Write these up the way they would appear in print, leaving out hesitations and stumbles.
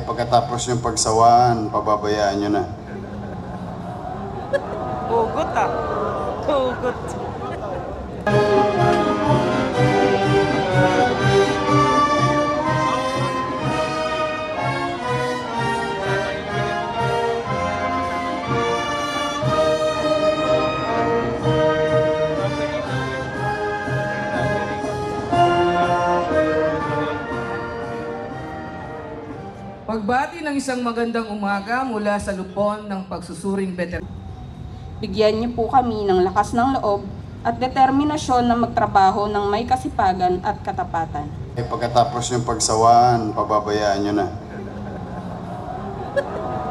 pagkatapos yung pagsawaan, pababayaan nyo na. Hugot ah. Hugot. Pagbati ng isang magandang umaga mula sa lupon ng pagsusuring veteran. Bigyan niyo po kami ng lakas ng loob at determinasyon na magtrabaho ng may kasipagan at katapatan. Pagkatapos yung pagsawaan, pababayaan nyo na.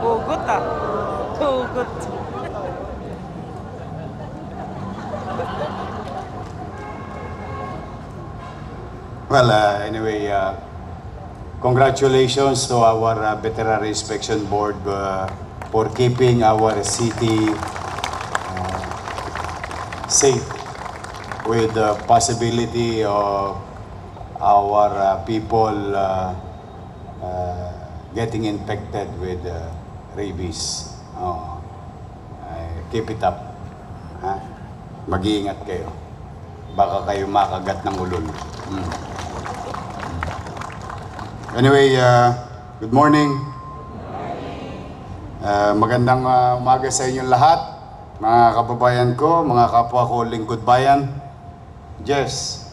Hugot ah. Hugot. Well, anyway, congratulations to our Veterinary Inspection Board for keeping our city safe with the possibility of our people getting infected with rabies. Keep it up. Ha? Mag-iingat kayo. Baka kayo makagat ng ulol. Anyway, good morning. Magandang umaga sa inyong lahat, mga kababayan ko, mga kapwa ko lingkod bayan. Jess,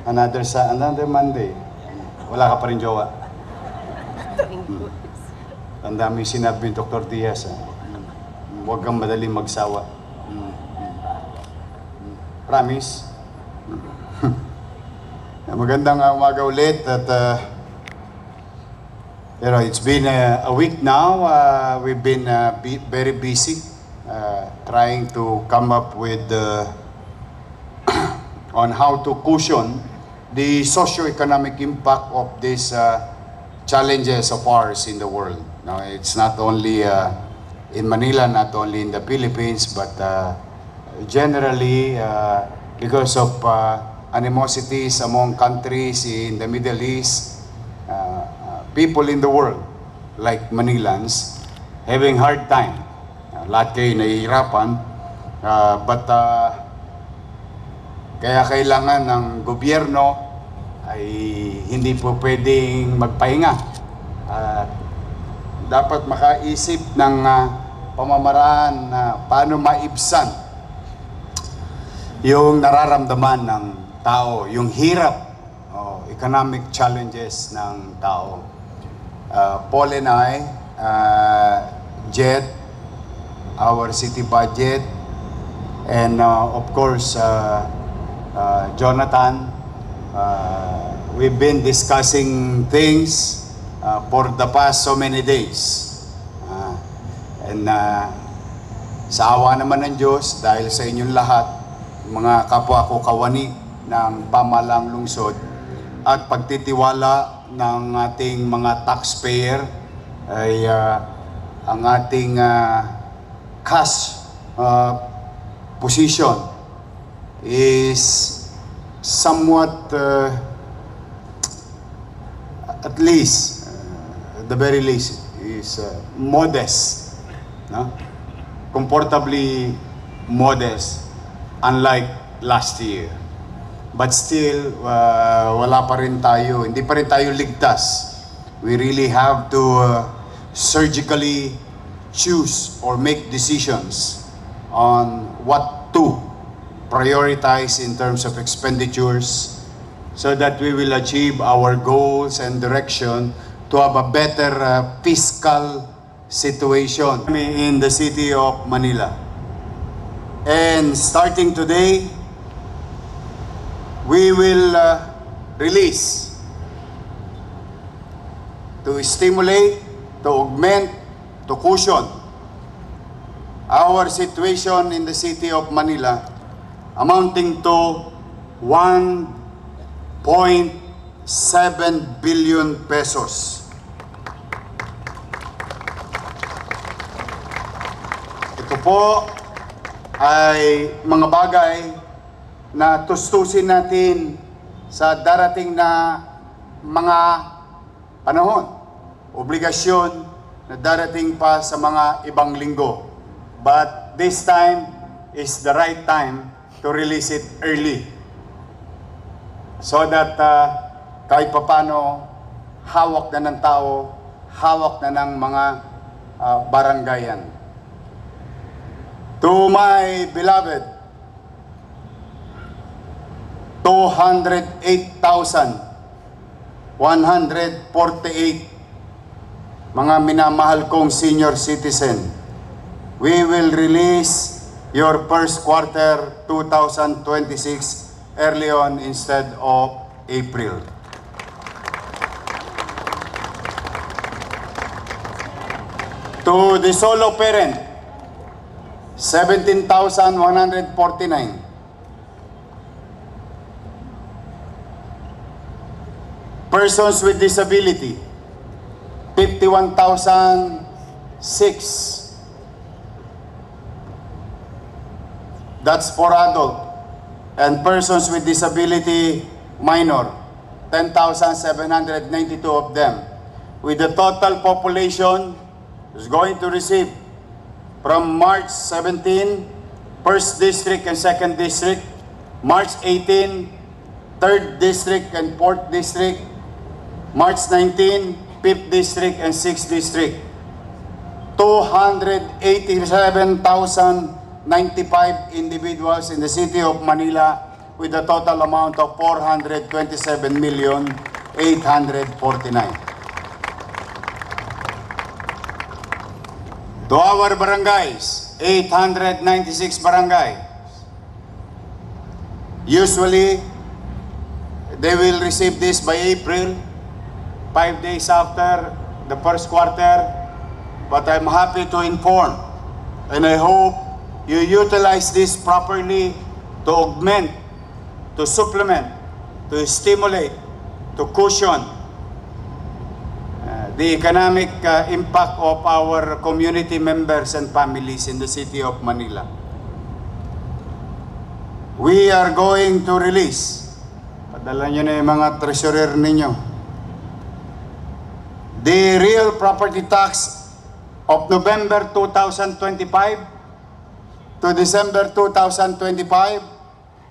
another Monday. Wala ka pa rin jowa. Tanda mo yung sinabi ni Dr. Diaz. Huwag kang madaling magsawa. Promise? Magandang umaga ulit at it's been a week now. We've been very busy trying to come up with on how to cushion the socio-economic impact of these challenges of ours in the world. Now, it's not only in Manila, not only in the Philippines, but generally because of animosities among countries in the Middle East, people in the world, like Manilans, having hard time. Lahat kayo nahihirapan, but kaya kailangan ng gobyerno ay hindi po pwedeng magpahinga. Dapat makaisip ng pamamaraan na paano maibsan yung nararamdaman ng tao, yung hirap, economic challenges ng tao. Paul and I, Jet, our city budget, and of course, Jonathan, we've been discussing things for the past so many days. And sa awa naman ng Diyos, dahil sa inyong lahat, mga kapwa ko kawani ng pamahalang lungsod at pagtitiwala ng ating mga taxpayer ay ang ating cash position is somewhat at least the very least is modest, no? Comfortably modest, unlike last year. But still, wala pa rin tayo, hindi pa rin tayo ligtas. We really have to surgically choose or make decisions on what to prioritize in terms of expenditures so that we will achieve our goals and direction to have a better fiscal situation in the city of Manila. And starting today, we will release to stimulate, to augment, to cushion our situation in the city of Manila amounting to 1.7 billion pesos. Ito po ay mga bagay na tustusin natin sa darating na mga panahon, obligasyon na darating pa sa mga ibang linggo. But this time is the right time to release it early. So that kahit papano, hawak na ng tao, hawak na ng mga barangayan. To my beloved, 208,148 mga minamahal kong senior citizen, we will release your first quarter 2026 early on instead of April. To the solo parent, 17,149. Persons with disability, 51,006. That's for adult. And persons with disability minor, 10,792 of them. With the total population is going to receive from March 17, 1st District and 2nd District, March 18, 3rd District and 4th District, March 19, 5th District and 6th District. 287,095 individuals in the city of Manila with a total amount of 427,849. To our barangays, 896 barangays. Usually, they will receive this by April, 5 days after the first quarter. But I'm happy to inform, and I hope you utilize this properly to augment, to supplement, to stimulate, to cushion the economic impact of our community members and families in the city of Manila. We are going to release, padala nyo na yung mga treasurer ninyo, the real property tax of November 2025 to December 2025,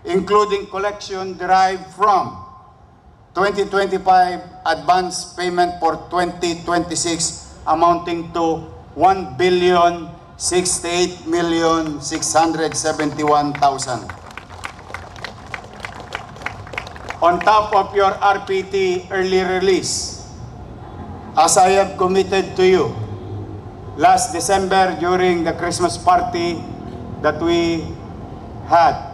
including collection derived from 2025 advance payment for 2026 amounting to 1,068,671,000. On top of your RPT early release, as I have committed to you last December during the Christmas party that we had,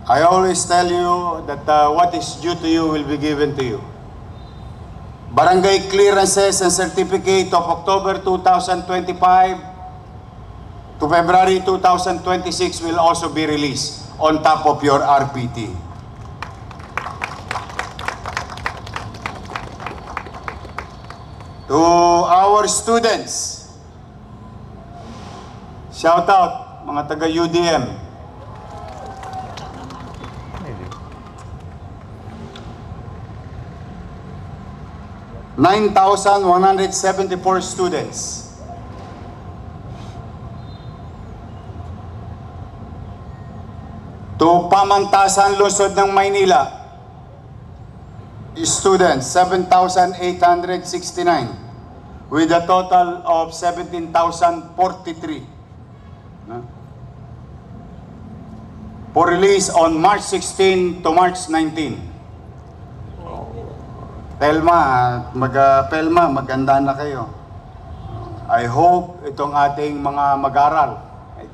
I always tell you that what is due to you will be given to you. Barangay clearances and certificate of October 2025 to February 2026 will also be released on top of your RPT. To our students, shout out mga taga UDM. 9,174 students. To Pamantasan Lungsod ng Maynila, students 7,869 with a total of 17,043 for release on March 16 to March 19. Pelma, maganda na kayo. I hope itong ating mga mag-aral,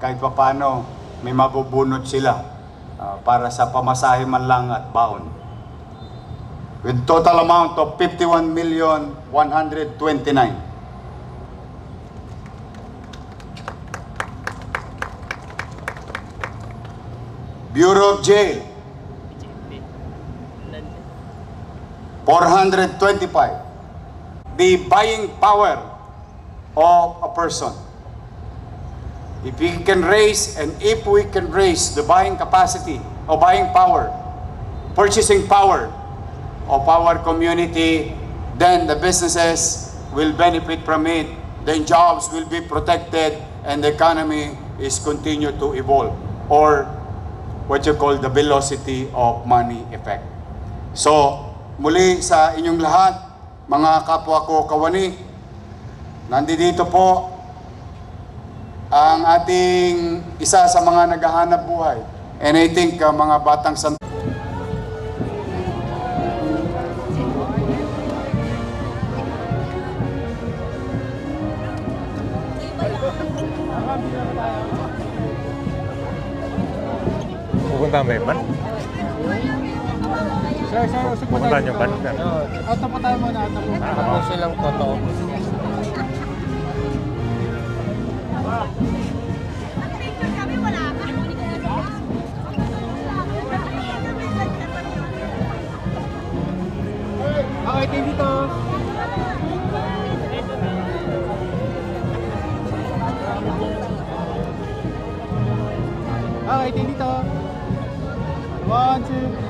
kahit pa paano, may mabubunot sila para sa pamasahe man lang at baon. With total amount of 51,129,000. Bureau of Jail, 425. The buying power of a person. If we can raise the buying capacity or buying power, purchasing power of our community, then the businesses will benefit from it, then jobs will be protected, and the economy is continue to evolve, or what you call the velocity of money effect. So, muli sa inyong lahat, mga kapwa ko kawani, nandito po ang ating isa sa mga naghahanap buhay. And I think mga batang Pupunta ba yung ban? Sir, usap po Pupunta tayo yung dito. ban? Sir. Auto po tayo muna, auto po. Tapos silang photo. Okay, tayo dito. Okay, tayo dito. 1, 2.